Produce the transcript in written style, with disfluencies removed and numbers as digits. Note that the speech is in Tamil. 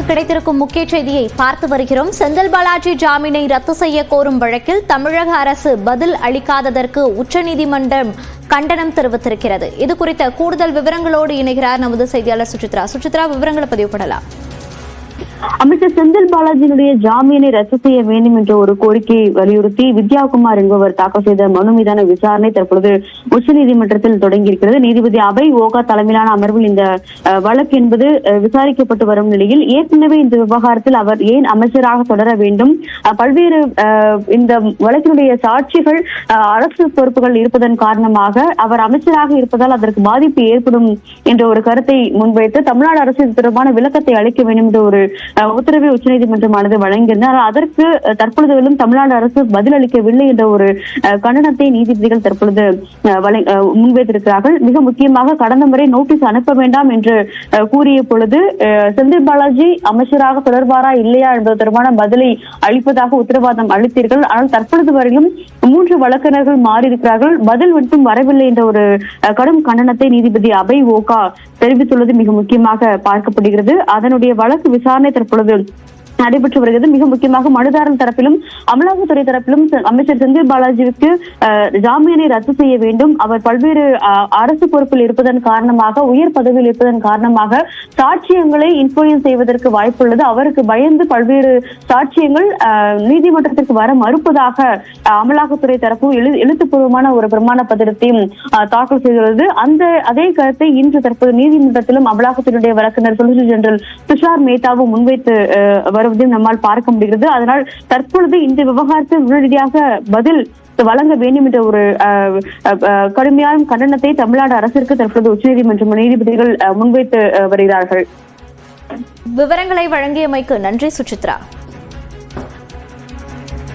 கிடைத்திருக்கும் முக்கிய செய்தியை பார்த்து வருகிறோம். செந்தில் பாலாஜி ஜாமீனை ரத்து செய்ய கோரும் வழக்கில் தமிழக அரசு பதில் அளிக்காததற்கு உச்சநீதிமன்றம் கண்டனம் தெரிவித்திருக்கிறது. இது குறித்த கூடுதல் விவரங்களோடு இணைகிறார் நமது செய்தியாளர் சுசித்ரா. சுசித்ரா, விவரங்களை பதிவு பண்ணலாம். அமைச்சர் செந்தில் பாலாஜியினுடைய ஜாமீனை ரத்து செய்ய வேண்டும் என்ற ஒரு கோரிக்கையை வலியுறுத்தி வித்யாகுமார் என்பவர் தாக்கல் செய்த மனு மீதான விசாரணை தற்பொழுது உச்சநீதிமன்றத்தில் தொடங்கியிருக்கிறது. நீதிபதி அபய் ஓகா தலைமையிலான அமர்வில் இந்த வழக்கு என்பது விசாரிக்கப்பட்டு வரும் நிலையில் ஏற்கனவே இந்த விவகாரத்தில் அவர் ஏன் அமைச்சராக தொடர வேண்டும், பல்வேறு இந்த வழக்கினுடைய சாட்சிகள் அரசு பொறுப்புகள் இருப்பதன் காரணமாக அவர் அமைச்சராக இருப்பதால் அதற்கு பாதிப்பு ஏற்படும் என்ற ஒரு கருத்தை முன்வைத்து தமிழ்நாடு அரசு இது தொடர்பான விளக்கத்தை அளிக்க வேண்டும் என்ற ஒரு உத்தரவை உச்சநீதிமன்றமானது வழங்கியிருந்தார். அதற்கு தற்பொழுதும் தமிழ்நாடு அரசு பதிலளிக்கவில்லை என்ற ஒரு கண்டனத்தை நீதிபதிகள் தற்பொழுது முன்வைத்திருக்கிறார்கள். மிக முக்கியமாக கடந்த முறை நோட்டீஸ் அனுப்ப வேண்டாம் என்று கூறிய பொழுது செந்தில் பாலாஜி அமைச்சராக தொடர்பாரா இல்லையா என்பது தொடர்பான பதிலை அளிப்பதாக உத்தரவாதம் அளித்தீர்கள். ஆனால் தற்பொழுது வரையிலும் 3 வழக்கறிஞர்கள் மாறியிருக்கிறார்கள், பதில் மட்டும் வரவில்லை என்ற ஒரு கடும் கண்டனத்தை நீதிபதி அபய் ஓகா தெரிவித்துள்ளது மிக முக்கியமாக பார்க்கப்படுகிறது. அதனுடைய வழக்கு விசாரணை தற்பொழுது நடைபெற்று வருகிறது. மிக முக்கியமாக மனுதாரர் தரப்பிலும் அமலாக்கத்துறை தரப்பிலும் அமைச்சர் செந்தில் பாலாஜிக்கு ஜாமீனை ரத்து செய்ய வேண்டும், அவர் பல்வேறு அரசு பொறுப்பில் இருப்பதன் காரணமாக உயர் பதவியில் இருப்பதன் காரணமாக சாட்சியங்களை இன்ஃபுளுயன்ஸ் செய்வதற்கு வாய்ப்புள்ளது, அவருக்கு பயந்து பல்வேறு சாட்சியங்கள் நீதிமன்றத்திற்கு வர மறுப்பதாக அமலாக்கத்துறை தரப்பு எழுத்துப்பூர்வமான ஒரு பிரமாண பத்திரத்தையும் தாக்கல் செய்துள்ளது. அதே கருத்தை இன்று தற்போது நீதிமன்றத்திலும் அமலாக்கத்துறையுடைய வழக்கறிஞர் சொலிசிட்டர் ஜெனரல் துஷார் மேத்தாவும் முன்வைத்து வருவதையும் நம்மால் பார்க்க முடிகிறது. அதனால் தற்பொழுது இந்த விவகாரத்தில் உடனடியாக பதில் வழங்க வேண்டும் என்ற ஒரு கடுமையான கண்டனத்தை தமிழ்நாடு அரசிற்கு தற்போது உச்சநீதிமன்ற நீதிபதிகள் முன்வைத்து வருகிறார்கள். விவரங்களை வழங்கியமைக்கு நன்றி சுசித்ரா.